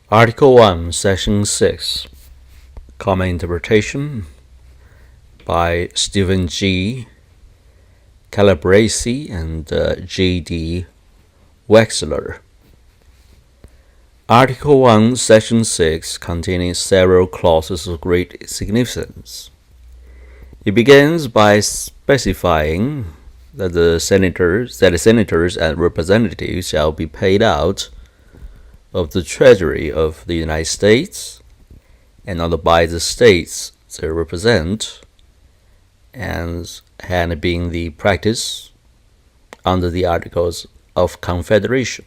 Article 1, Section 6. Common Interpretation by Stephen G. Calabresi and J.D. Wexler. Article 1, Section 6 containing several clauses of great significance. It begins by specifying that the senators and representatives shall be paid out of the Treasury of the United States and not by the states they represent, and had been the practice under the Articles of Confederation.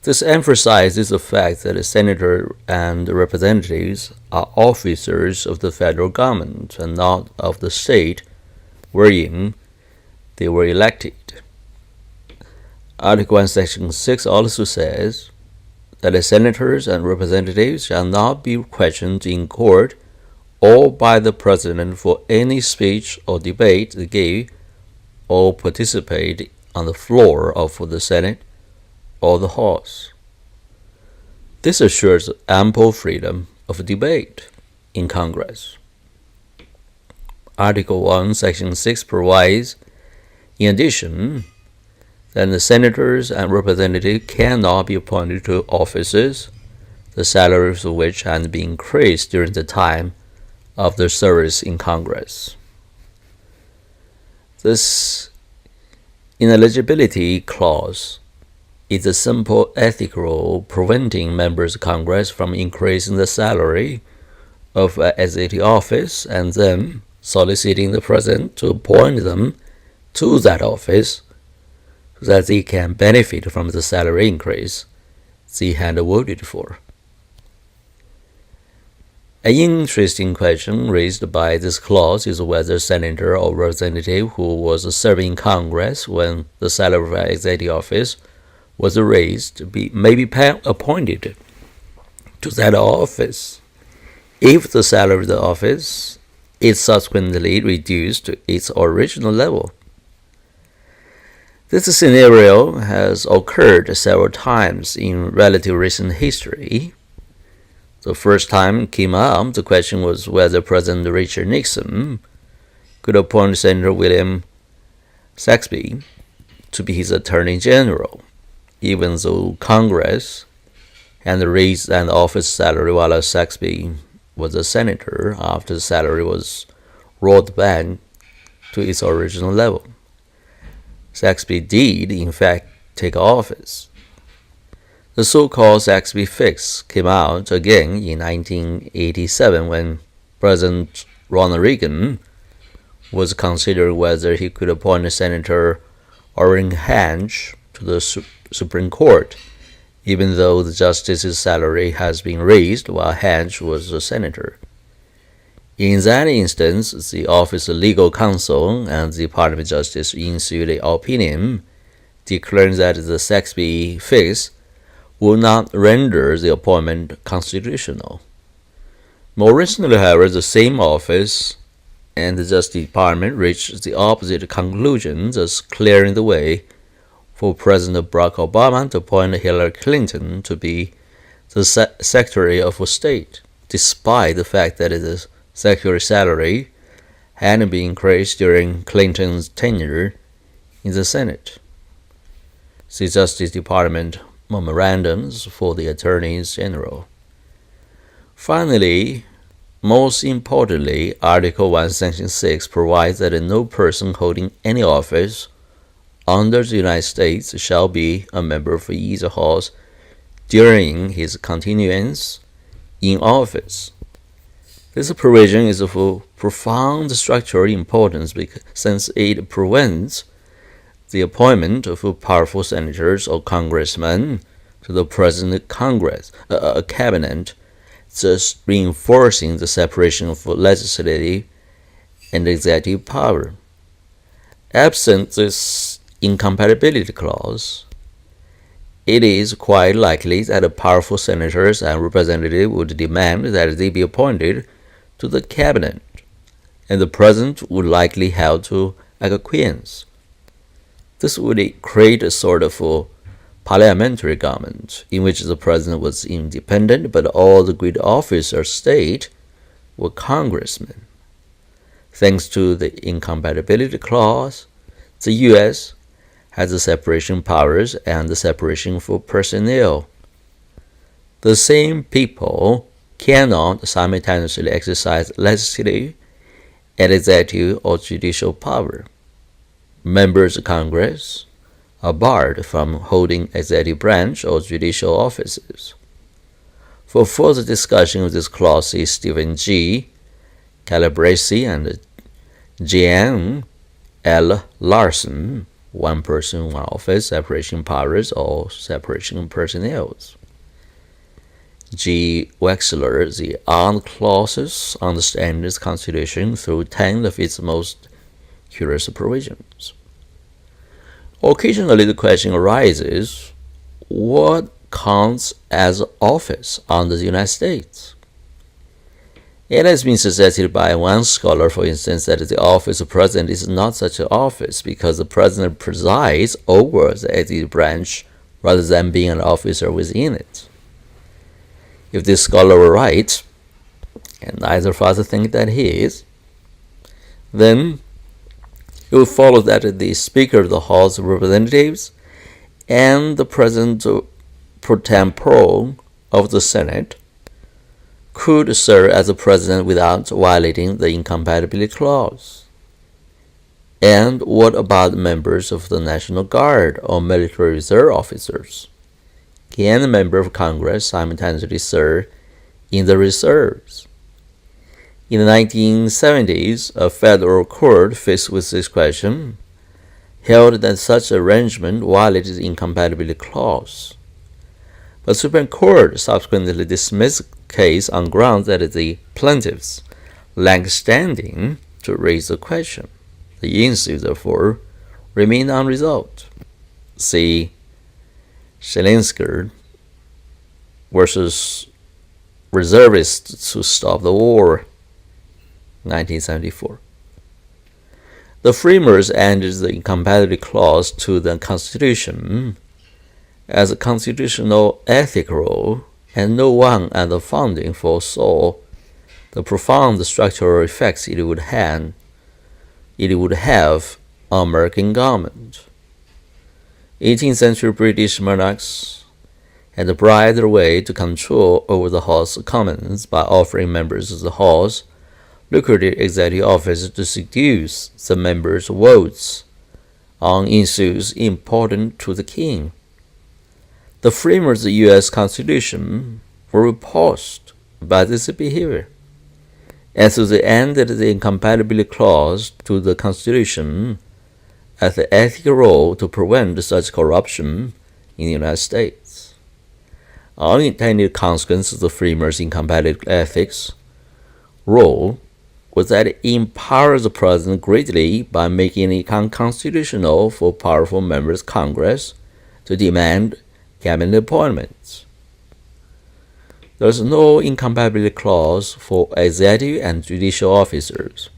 This emphasizes the fact that the senator and the representatives are officers of the federal government and not of the state wherein they were elected. Article 1, Section 6 also says that the senators and representatives shall not be questioned in court or by the President for any speech or debate they gave or participate on the floor of the Senate or the House. This assures ample freedom of debate in Congress. Article 1, Section 6 provides, in addition, that the senators and representatives cannot be appointed to offices, the salaries of which had been increased during the time of their service in Congress. This ineligibility clause is a simple ethical rule preventing members of Congress from increasing the salary of an executive office and then soliciting the President to appoint them to that office so that they can benefit from the salary increase they had voted for. An interesting question raised by this clause is whether a senator or representative who was serving in Congress when the salary of an executive office was raised may be appointed to that office if the salary of the office is subsequently reduced to its original level. This scenario has occurred several times in relatively recent history. The first time it came up, the question was whether President Richard Nixon could appoint Senator William Saxby to be his Attorney General, even though Congress had raised an office salary while Saxby was a senator after the salary was rolled back to its original level. Saxby did, in fact, take office. The so-called Saxby Fix came out again in 1987 when President Ronald Reagan was considering whether he could appoint Senator Orrin Hatch to the Supreme Court, even though the justice's salary has been raised while Hatch was a senator. In that instance, the Office of Legal Counsel and the Department of Justice issued an opinion declaring that the Saxby Fix would not render the appointment constitutional. More recently, however, the same office and the Justice Department reached the opposite conclusion, thus clearing the way for President Barack Obama to appoint Hillary Clinton to be the Secretary of State, despite the fact that the Secretary's salary had been increased during Clinton's tenure in the Senate. See Justice Department memorandums for the Attorneys General. Finally, most importantly, Article 1, Section 6 provides that no person holding any office under the United States shall be a member of either house during his continuance in office. This provision is of profound structural importance since it prevents the appointment of powerful senators or congressmen to the President cabinet, thus reinforcing the separation of legislative and executive power. Absent this incompatibility clause, it is quite likely that powerful senators and representatives would demand that they be appointed to the cabinet, and the President would likely have to acquiesce. This would create a sort of parliamentary government, in which the president was independent, but all the great officers of state were congressmen. Thanks to the incompatibility clause, the U.S. has the separation powers and the separation for personnel. The same people cannot simultaneously exercise legislative, executive, or judicial power. Members of Congress are barred from holding executive branch or judicial offices. For further discussion of this clause, see Stephen G. Calabresi and Jean L. Larson, one person, one office, separation powers or separation personnel. G. Wexler, the armed clauses understand this Constitution through 10 of its most curious provisions. Occasionally the question arises, what counts as office under the United States? It has been suggested by one scholar, for instance, that the office of president is not such an office because the president presides over the executive branch rather than being an officer within it. If this scholar were right, and neither of us think that he is, then it would follow that the Speaker of the House of Representatives and the President pro tempore of the Senate could serve as a president without violating the incompatibility clause. And what about members of the National Guard or military reserve officers? Can a member of Congress simultaneously serve in the reserves? In the 1970s, a federal court faced with this question held that such arrangement violated the incompatibility clause. But the Supreme Court subsequently dismissed the case on grounds that the plaintiffs lacked standing to raise the question. The issue, therefore, remained unresolved. See Selinsky versus Reservists to Stop the War, 1974. The framers added the incompatibility clause to the Constitution as a constitutional ethic rule, and no one at the founding foresaw the profound structural effects it would have on American government. 18th century British monarchs had a brighter way to control over the House of Commons by offering members of the House lucrative executive office to seduce the members' votes on issues important to the king. The framers of the U.S. Constitution were repulsed by this behavior, and so they added the incompatibility clause to the Constitution as the ethical rule to prevent such corruption in the United States. Unintended consequence of the framers' incompatibility ethics rule was that it empowers the president greatly by making it unconstitutional for powerful members of Congress to demand cabinet appointments. There is no incompatibility clause for executive and judicial officers,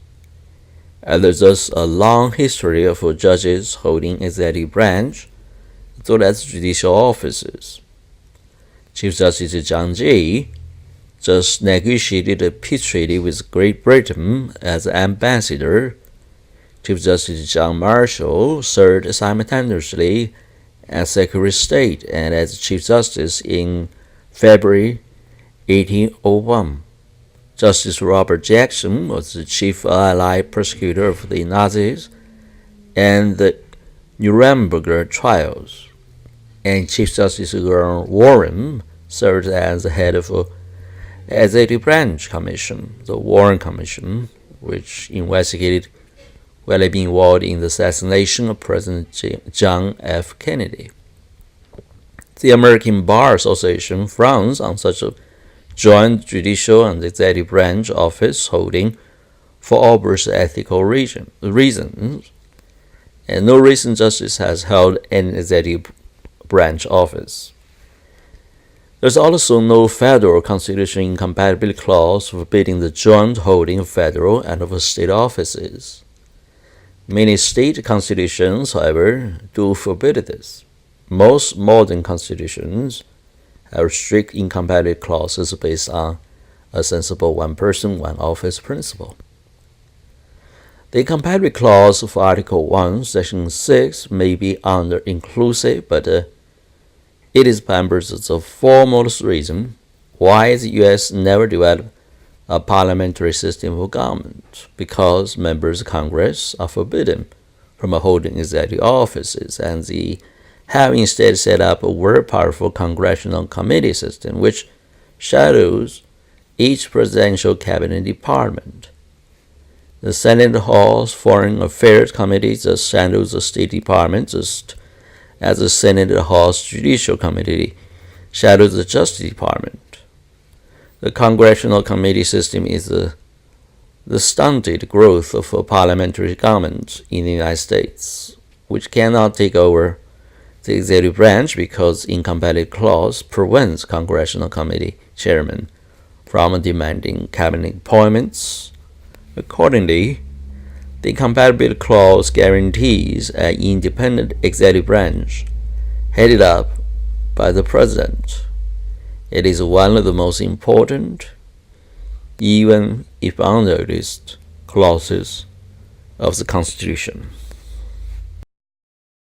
and there is thus a long history of judges holding executive branch as well as judicial offices. Chief Justice John Jay just negotiated a peace treaty with Great Britain as ambassador. Chief Justice John Marshall served simultaneously as Secretary of State and as Chief Justice in February 1801. Justice Robert Jackson was the chief Allied prosecutor of the Nazis and the Nuremberg trials, and Chief Justice Warren served as the head of the Executive Branch Commission, the Warren Commission, which investigated whether being involved in the assassination of President John F. Kennedy. The American Bar Association frowns on such a joint judicial and executive branch office holding for obvious ethical reasons, and no recent justice has held an executive branch office. There is also no federal constitution incompatibility clause forbidding the joint holding of federal and of state offices. Many state constitutions, however, do forbid this. most modern constitutions have strict incompatibility clauses based on a sensible one-person, one-office principle. The incompatibility clause of Article 1, Section 6 may be under-inclusive, but it is perhaps the foremost reason why the U.S. never developed a parliamentary system of government, because members of Congress are forbidden from holding executive offices, and they have instead set up a very powerful congressional committee system which shadows each presidential cabinet department. The Senate House Foreign Affairs Committee just shadows the State Department, just as the Senate House Judicial Committee shadows the Justice Department. The congressional committee system is the stunted growth of a parliamentary government in the United States, which cannot take over the executive branch because the incompatibility clause prevents congressional committee chairmen from demanding cabinet appointments. Accordingly, the incompatibility clause guarantees an independent executive branch headed up by the president. It is one of the most important, even if unnoticed, clauses of the Constitution.